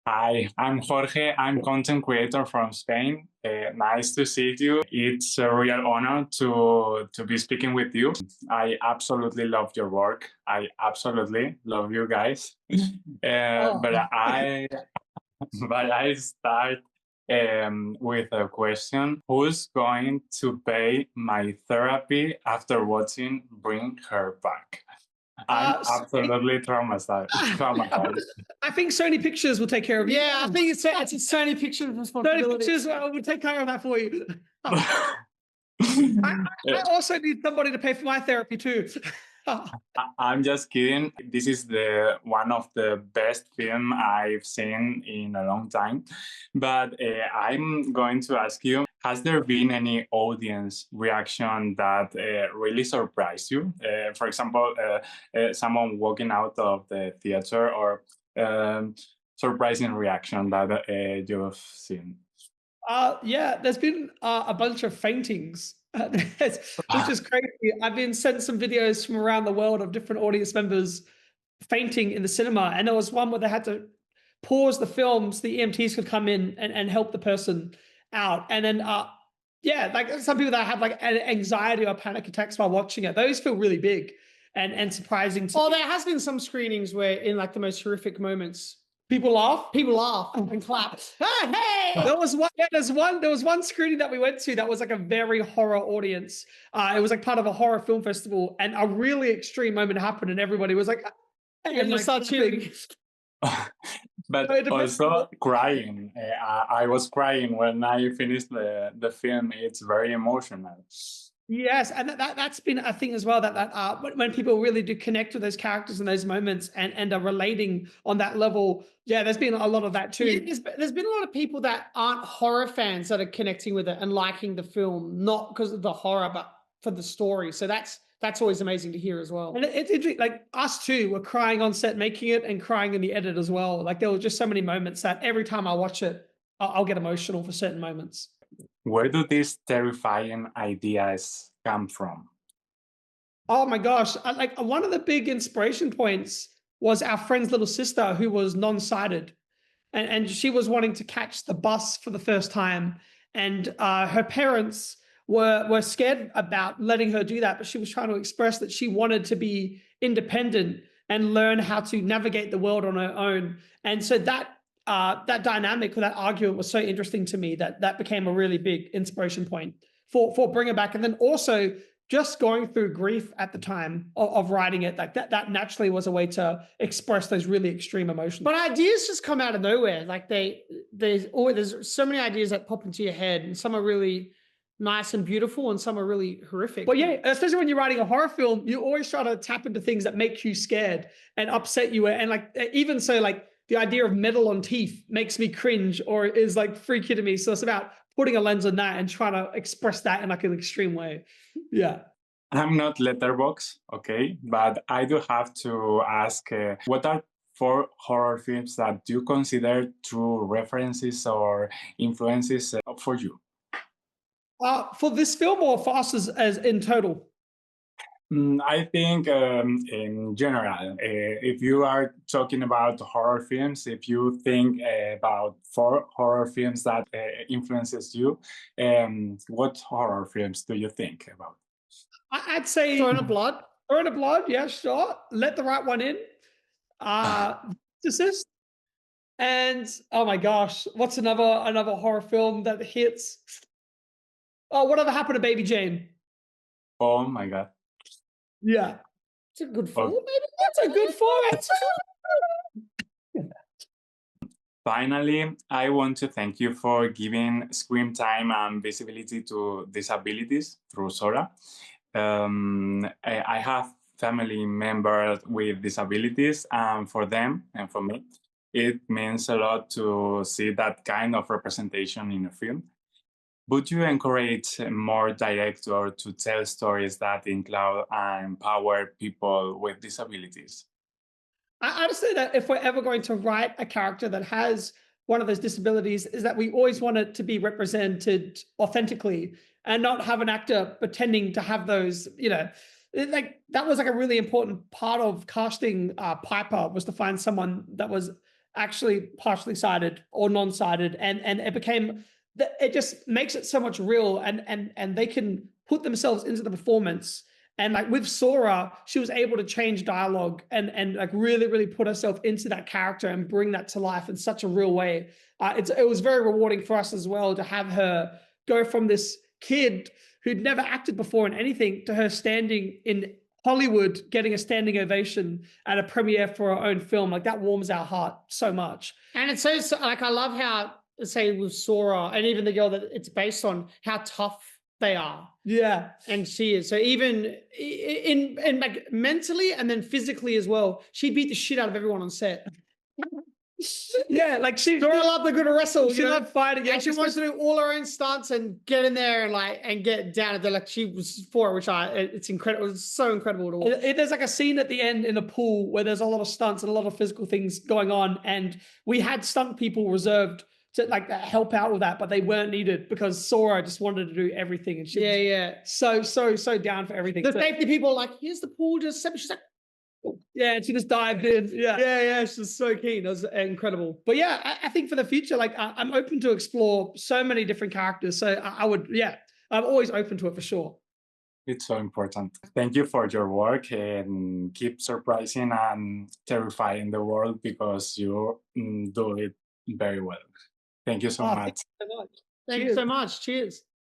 Hi, I'm Jorge. I'm content creator from Spain. Nice to see you. It's a real honor to be speaking with you. I absolutely love your work. I absolutely love you guys. Oh, But I but I start with a question: who's going to pay my therapy after watching Bring Her Back? I'm Sony. absolutely traumatized. Traumatized. I think Sony Pictures will take care of you. Yeah, I think it's a Sony Pictures Sony responsibility. Pictures will take care of that for you. I also need somebody to pay for my therapy too. I'm just kidding. This is the one of the best film I've seen in a long time. But I'm going to ask you: has there been any audience reaction that really surprised you? For example, someone walking out of the theater, or surprising reaction that you've seen? Yeah, there's been a bunch of faintings, which is crazy. I've been sent some videos from around the world of different audience members fainting in the cinema, and there was one where they had to pause the film so the EMTs could come in and help the person out. And then, yeah, like some people that have like anxiety or panic attacks while watching it, those feel really big and surprising to Oh, me. there has been some screenings where, in like the most horrific moments, People laugh. people laugh and clap. Hey! There was one. Yeah, there was one screening that we went to that was like a very horror audience. It was like part of a horror film festival, and a really extreme moment happened, and everybody was like, And and you like start cheering. But it depends on also crying. I was crying when I finished the film. It's very emotional. Yes, and that's been a thing as well. When people really do connect with those characters in those moments and are relating on that level, yeah, there's been a lot of that Yeah, too. there's been a lot of people that aren't horror fans that are connecting with it and liking the film, not because of the horror, but for the story. So that's always amazing to hear as well. And it's interesting, like us too, we're crying on set making it and crying in the edit as well. Like there were just so many moments that every time I watch it, I'll get emotional for certain moments. Where do these terrifying ideas come from? Oh my gosh. Like one of the big inspiration points was our friend's little sister who was non-sighted. And she was wanting to catch the bus for the first time. And her parents were scared about letting her do that, but she was trying to express that she wanted to be independent and learn how to navigate the world on her own. And so that dynamic or that argument was so interesting to me that became a really big inspiration point for Bring It Back. And then also just going through grief at the time of writing it, like that naturally was a way to express those really extreme emotions. But ideas just come out of nowhere. Like there's so many ideas that pop into your head, and some are really nice and beautiful, and some are really horrific. But yeah, especially when you're writing a horror film, you always try to tap into things that make you scared and upset you. And like even so, like the idea of metal on teeth makes me cringe or is like freaky to me. So it's about putting a lens on that and trying to express that in like an extreme way. Yeah. I'm not letterbox, okay, but I do have to ask: what are four horror films that you consider true references or influences for you? For this film or for us as in total? I think in general, if you are talking about horror films, if you think about four horror films that influences you, what horror films do you think about? I'd say Throne of Blood. Throne of Blood, yeah, sure. Let the Right One In. Exorcist. And oh my gosh, what's another horror film that hits? Oh, whatever happened to Baby Jane? Oh my God. Yeah. It's a good Oh, four, maybe. That's a good format. finally, I want to thank you for giving screen time and visibility to disabilities through Sora. I have family members with disabilities, and for them and for me, it means a lot to see that kind of representation in a film. Would you encourage more directors to tell stories that include and empower people with disabilities? I'd say that if we're ever going to write a character that has one of those disabilities, is that we always want it to be represented authentically and not have an actor pretending to have those, like that was like a really important part of casting Piper was to find someone that was actually partially sighted or non-sighted, and it became it just makes it so much real, and they can put themselves into the performance. And like with Sora, she was able to change dialogue and like really put herself into that character and bring that to life in such a real way. It was very rewarding for us as well to have her go from this kid who'd never acted before in anything to her standing in Hollywood, getting a standing ovation at a premiere for her own film. Like that warms our heart so much. And it's so like, I love how, say with Sora and even the girl that it's based on, how tough they are. Yeah. And she is. So even in like mentally and then physically as well, she beat the shit out of everyone on set. Yeah, like Dora loved the good wrestle. She loved fighting. And she wants to do all her own stunts and get in there and get down. And like she was for it, which it's incredible. It's so incredible to watch. There's like a scene at the end in a pool where there's a lot of stunts and a lot of physical things going on, and we had stunt people reserved to like help out with that, but they weren't needed because Sora just wanted to do everything, and she was so down for everything. The safety people are like, here's the pool, just she's like, yeah, and she just dived in. Yeah, she's so keen. That was incredible. But yeah, I think for the future, like I'm open to explore so many different characters. So I'm always open to it for sure. It's so important. Thank you for your work, and keep surprising and terrifying the world, because you do it very well. Thank you so much. Thank you so much. Cheers.